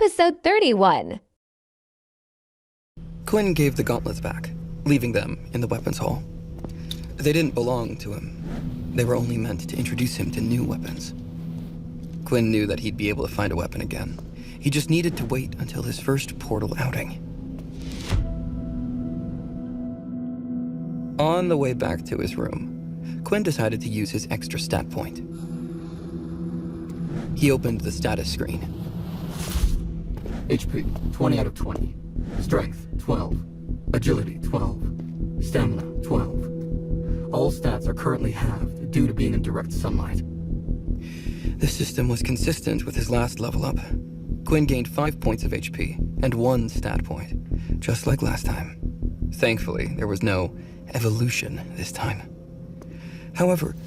Episode 31. Quinn gave the gauntlets back, leaving them in the weapons hall. They didn't belong to him. They were only meant to introduce him to new weapons. Quinn knew that he'd be able to find a weapon again. He just needed to wait until his first portal outing. On the way back to his room, Quinn decided to use his extra stat point. He opened the status screen. HP, 20 out of 20. Strength, 12. Agility, 12. Stamina, 12. All stats are currently halved due to being in direct sunlight. The system was consistent with his last level up. Quinn gained 5 points of HP and 1 stat point, just like last time. Thankfully, there was no evolution this time. However,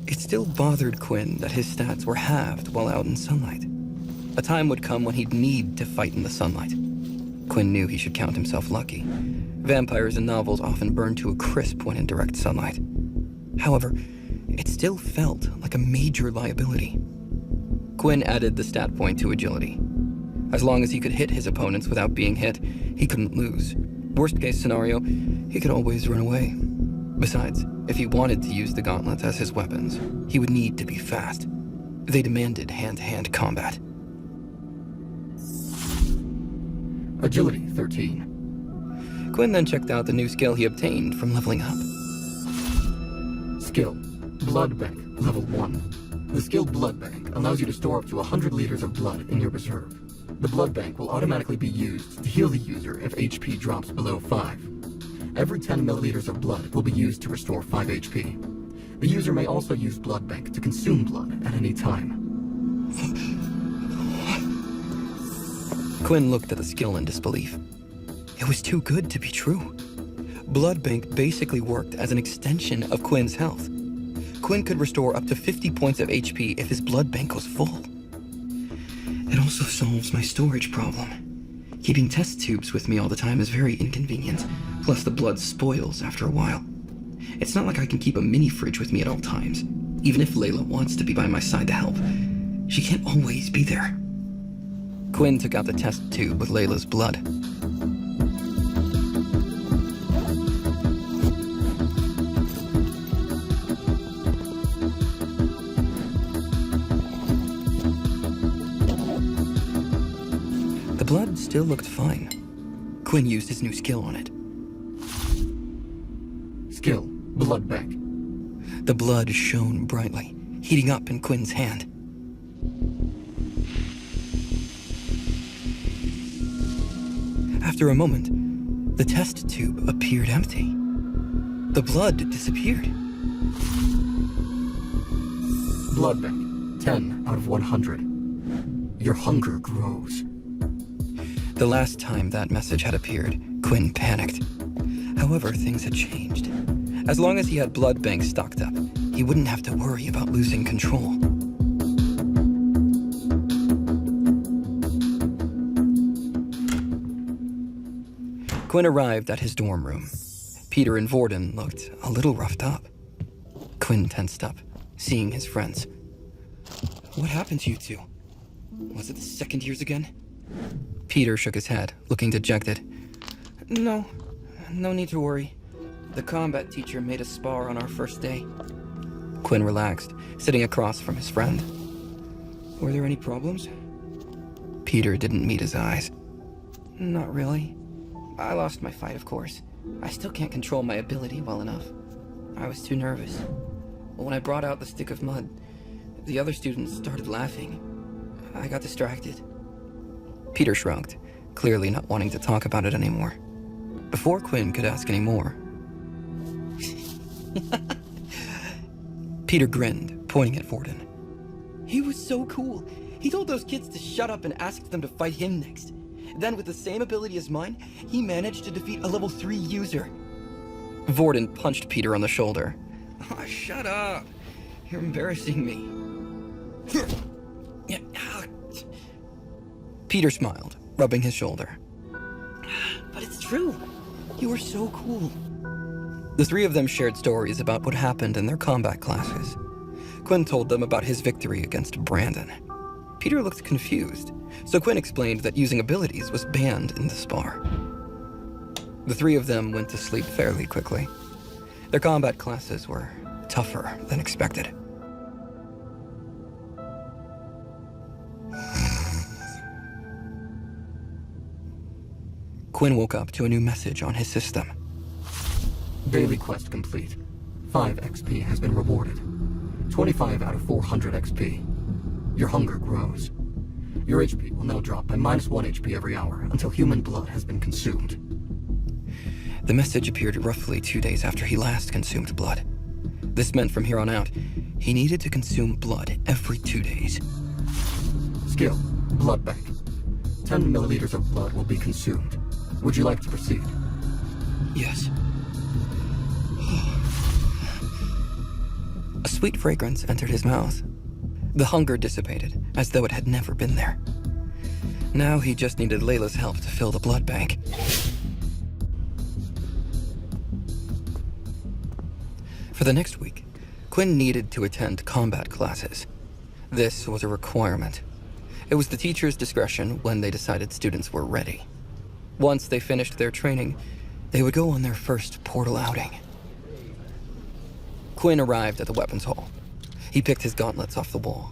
it still bothered Quinn that his stats were halved while out in sunlight. A time would come when he'd need to fight in the sunlight. Quinn knew he should count himself lucky. Vampires in novels often burn to a crisp when in direct sunlight. However, it still felt like a major liability. Quinn added the stat point to agility. As long as he could hit his opponents without being hit, he couldn't lose. Worst case scenario, he could always run away. Besides, if he wanted to use the gauntlets as his weapons, he would need to be fast. They demanded hand-to-hand combat. Agility, 13. Quinn then checked out the new skill he obtained from leveling up. Skill, Blood Bank, level 1. The skill Blood Bank allows you to store up to 100 liters of blood in your reserve. The blood bank will automatically be used to heal the user if HP drops below 5. Every 10 milliliters of blood will be used to restore 5 HP. The user may also use blood bank to consume blood at any time. Quinn looked at the skill in disbelief. It was too good to be true. Blood bank basically worked as an extension of Quinn's health. Quinn could restore up to 50 points of HP if his blood bank was full. It also solves my storage problem. Keeping test tubes with me all the time is very inconvenient, plus the blood spoils after a while. It's not like I can keep a mini fridge with me at all times. Even if Layla wants to be by my side to help, she can't always be there. Quinn took out the test tube with Layla's blood. The blood still looked fine. Quinn used his new skill on it. Skill, Blood Bank. The blood shone brightly, heating up in Quinn's hand. After a moment, the test tube appeared empty. The blood disappeared. Blood Bank, 10 out of 100. Your hunger grows. The last time that message had appeared, Quinn panicked. However, things had changed. As long as he had blood banks stocked up, he wouldn't have to worry about losing control. Quinn arrived at his dorm room. Peter and Vorden looked a little roughed up. Quinn tensed up, seeing his friends. What happened to you two? Was it the second years again? Peter shook his head, looking dejected. No need to worry. The combat teacher made us spar on our first day. Quinn relaxed, sitting across from his friend. Were there any problems? Peter didn't meet his eyes. Not really. I lost my fight, of course. I still can't control my ability well enough. I was too nervous. But when I brought out the stick of mud, the other students started laughing. I got distracted. Peter shrugged, clearly not wanting to talk about it anymore. Before Quinn could ask any more, Peter grinned, pointing at Vorden. He was so cool. He told those kids to shut up and asked them to fight him next. Then, with the same ability as mine, he managed to defeat a level 3 user. Vorden punched Peter on the shoulder. Oh, shut up. You're embarrassing me. Peter smiled, rubbing his shoulder. But it's true. You were so cool. The three of them shared stories about what happened in their combat classes. Quinn told them about his victory against Brandon. Peter looked confused. so Quinn explained that using abilities was banned in the spar. The three of them went to sleep fairly quickly. Their combat classes were tougher than expected. Quinn woke up to a new message on his system. Daily quest complete. 5 XP has been rewarded. 25 out of 400 XP. Your hunger grows. Your HP will now drop by -1 HP every hour until human blood has been consumed. The message appeared roughly 2 days after he last consumed blood. This meant from here on out, he needed to consume blood every 2 days. Skill, Blood Bank. 10 milliliters of blood will be consumed. Would you like to proceed? Yes. A sweet fragrance entered his mouth. The hunger dissipated, as though it had never been there. Now he just needed Layla's help to fill the blood bank. For the next week, Quinn needed to attend combat classes. This was a requirement. It was the teacher's discretion when they decided students were ready. Once they finished their training, they would go on their first portal outing. Quinn arrived at the weapons hall. He picked his gauntlets off the wall.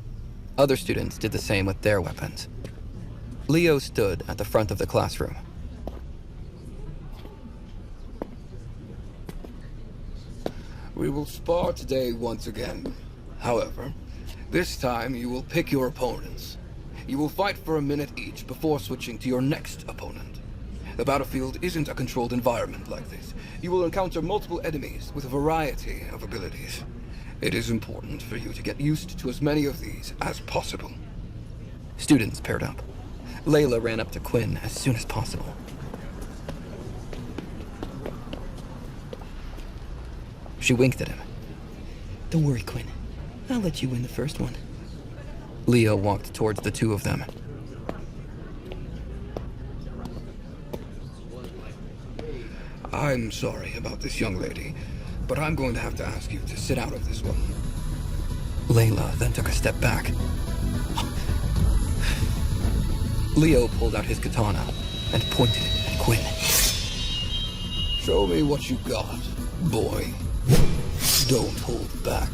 Other students did the same with their weapons. Leo stood at the front of the classroom. We will spar today once again. However, this time you will pick your opponents. You will fight for a minute each before switching to your next opponent. The battlefield isn't a controlled environment like this. You will encounter multiple enemies with a variety of abilities. It is important for you to get used to as many of these as possible. Students paired up. Layla ran up to Quinn as soon as possible. She winked at him. Don't worry, Quinn. I'll let you win the first one. Leo walked towards the two of them. I'm sorry about this young lady, but I'm going to have to ask you to sit out of this one. Layla then took a step back. Leo pulled out his katana and pointed it at Quinn. Show me what you got, boy. Don't hold back.